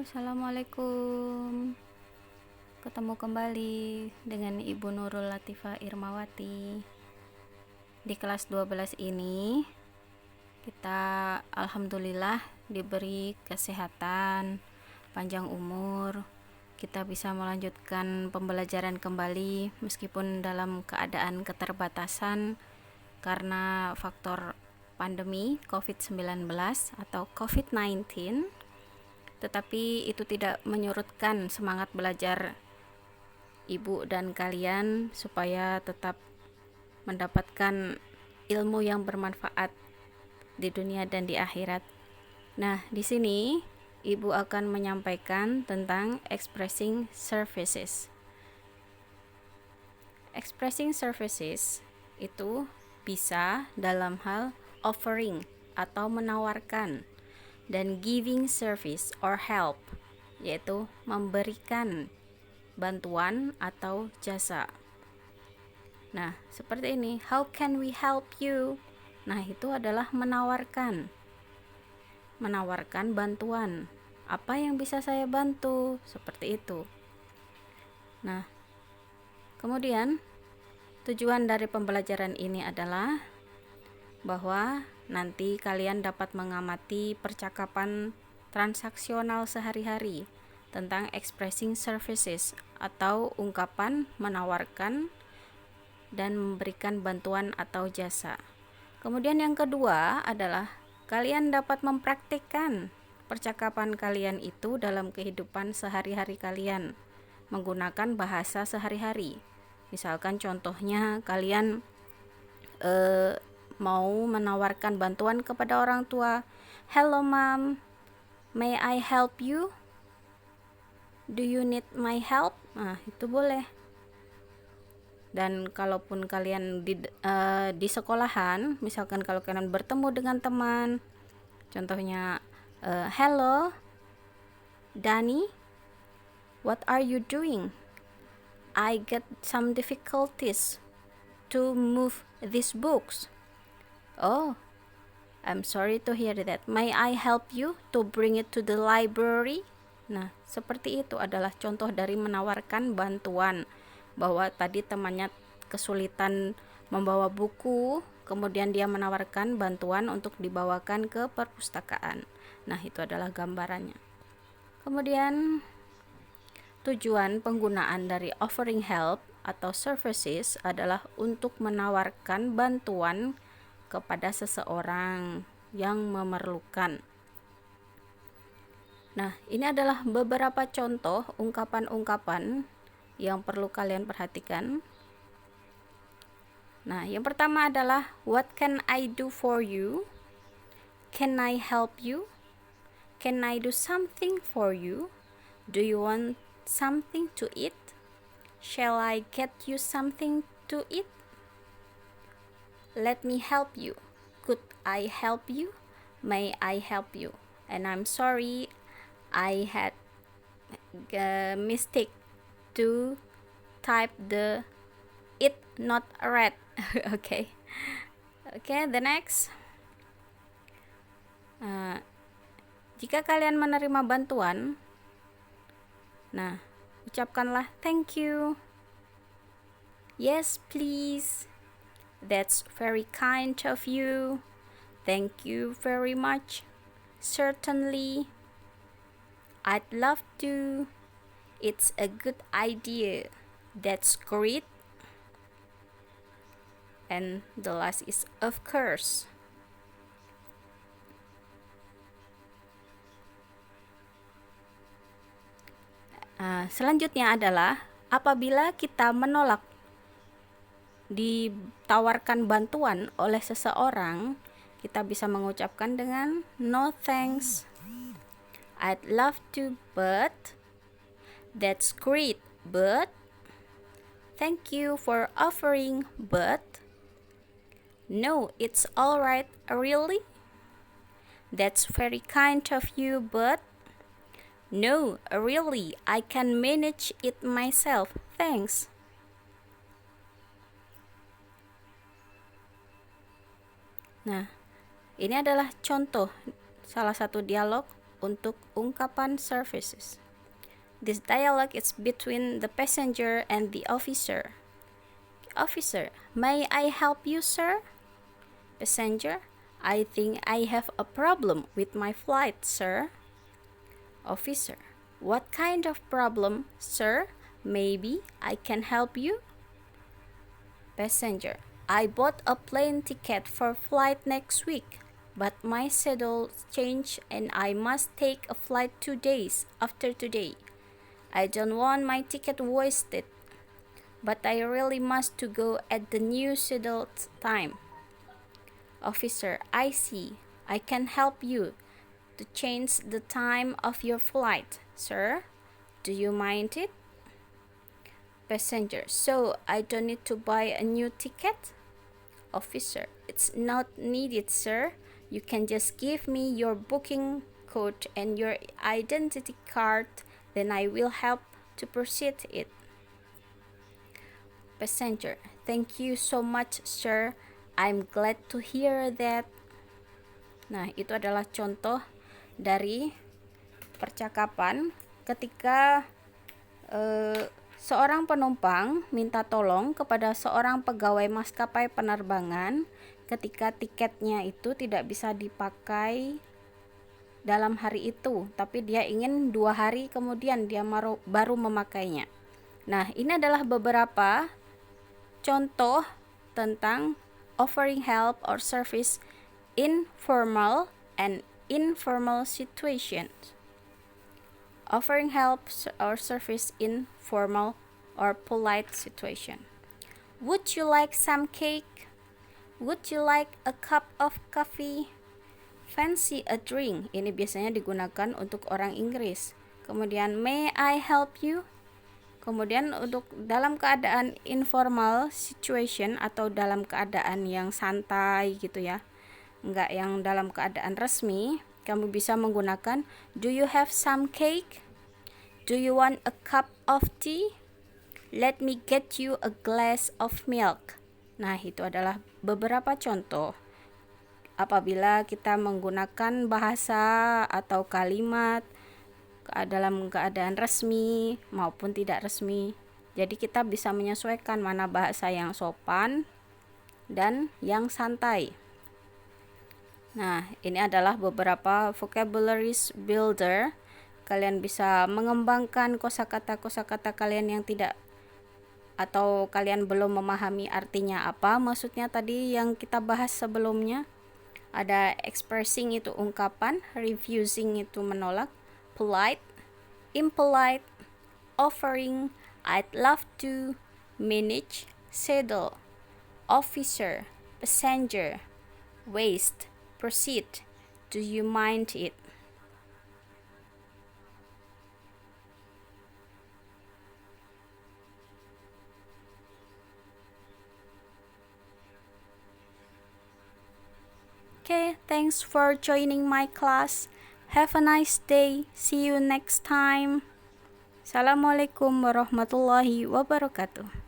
Assalamualaikum. Ketemu kembali dengan Ibu Nurul Latifah Irmawati. Di kelas 12 ini kita alhamdulillah diberi kesehatan, panjang umur. Kita bisa melanjutkan pembelajaran kembali meskipun dalam keadaan keterbatasan karena faktor pandemi COVID-19 atau COVID-19. Tetapi itu tidak menyurutkan semangat belajar ibu dan kalian supaya tetap mendapatkan ilmu yang bermanfaat di dunia dan di akhirat. Nah, di sini ibu akan menyampaikan tentang expressing services. Expressing services itu bisa dalam hal offering atau menawarkan, dan giving service or help, yaitu memberikan bantuan atau jasa. Nah, seperti ini, how can we help you? Nah, itu adalah menawarkan bantuan. Apa yang bisa saya bantu? Seperti itu. Nah, kemudian tujuan dari pembelajaran ini adalah bahwa nanti kalian dapat mengamati percakapan transaksional sehari-hari tentang expressing services atau ungkapan menawarkan dan memberikan bantuan atau jasa. Kemudian yang kedua adalah kalian dapat mempraktikkan percakapan kalian itu dalam kehidupan sehari-hari kalian menggunakan bahasa sehari-hari. Misalkan contohnya kalian mau menawarkan bantuan kepada orang tua. Hello mom, may I help you? Do you need my help? Nah, itu boleh. Dan kalaupun kalian di sekolahan, misalkan kalau kalian bertemu dengan teman, contohnya hello Danny, what are you doing? I get some difficulties to move these books. Oh, I'm sorry to hear that. May I help you to bring it to the library? Nah, seperti itu adalah contoh dari menawarkan bantuan, bahwa tadi temannya kesulitan membawa buku, kemudian dia menawarkan bantuan untuk dibawakan ke perpustakaan. Nah, itu adalah gambarannya. Kemudian tujuan penggunaan dari offering help atau services adalah untuk menawarkan bantuan kepada seseorang yang memerlukan. Nah, ini adalah beberapa contoh ungkapan-ungkapan yang perlu kalian perhatikan. Nah, yang pertama adalah what can I do for you? Can I help you? Can I do something for you? Do you want something to eat? Shall I get you something to eat? Let me help you. Could I help you? May I help you? And I'm sorry, I had a mistake to type the it, not red. Okay, the next. Jika kalian menerima bantuan, nah, ucapkanlah thank you. Yes, please. That's very kind of you. Thank you very much. Certainly. I'd love to. It's a good idea. That's great. And the last is of course. Selanjutnya adalah apabila kita menolak ditawarkan bantuan oleh seseorang, kita bisa mengucapkan dengan no thanks. I'd love to, but that's great, but thank you for offering, but no, it's all right, really? That's very kind of you, but no, really, I can manage it myself, thanks. Nah, ini adalah contoh salah satu dialog untuk ungkapan services. This dialogue is between the passenger and the officer. Officer, may I help you, sir? Passenger, I think I have a problem with my flight, sir. Officer, what kind of problem, sir? Maybe I can help you? Passenger, I bought a plane ticket for flight next week, but my schedule changed and I must take a flight 2 days after today. I don't want my ticket wasted, but I really must to go at the new scheduled time. Officer, I see. I can help you to change the time of your flight, sir. Do you mind it? Passenger, so I don't need to buy a new ticket? Officer, it's not needed, sir. You can just give me your booking code and your identity card, then I will help to proceed it. Passenger, thank you so much, sir. I'm glad to hear that. Nah, itu adalah contoh dari percakapan ketika seorang penumpang minta tolong kepada seorang pegawai maskapai penerbangan ketika tiketnya itu tidak bisa dipakai dalam hari itu, tapi dia ingin 2 hari kemudian dia baru memakainya. Nah, ini adalah beberapa contoh tentang offering help or service in formal and informal situations. Offering help or service in formal or polite situation. Would you like some cake? Would you like a cup of coffee? Fancy a drink. Ini biasanya digunakan untuk orang Inggris. Kemudian, may I help you? Kemudian untuk dalam keadaan informal situation atau dalam keadaan yang santai gitu ya, enggak yang dalam keadaan resmi, kamu bisa menggunakan do you have some cake? Do you want a cup of tea? Let me get you a glass of milk. Nah, itu adalah beberapa contoh apabila kita menggunakan bahasa atau kalimat dalam keadaan resmi maupun tidak resmi. Jadi kita bisa menyesuaikan mana bahasa yang sopan dan yang santai. Nah, ini adalah beberapa vocabularies builder. Kalian bisa mengembangkan kosakata-kosakata kalian yang tidak atau kalian belum memahami artinya apa. Maksudnya tadi yang kita bahas sebelumnya. Ada expressing itu ungkapan, refusing itu menolak, polite, impolite, offering, I'd love to, manage, schedule, officer, passenger, waste, proceed, do you mind it? Okay, thanks for joining my class. Have a nice day. See you next time. Assalamualaikum warahmatullahi wabarakatuh.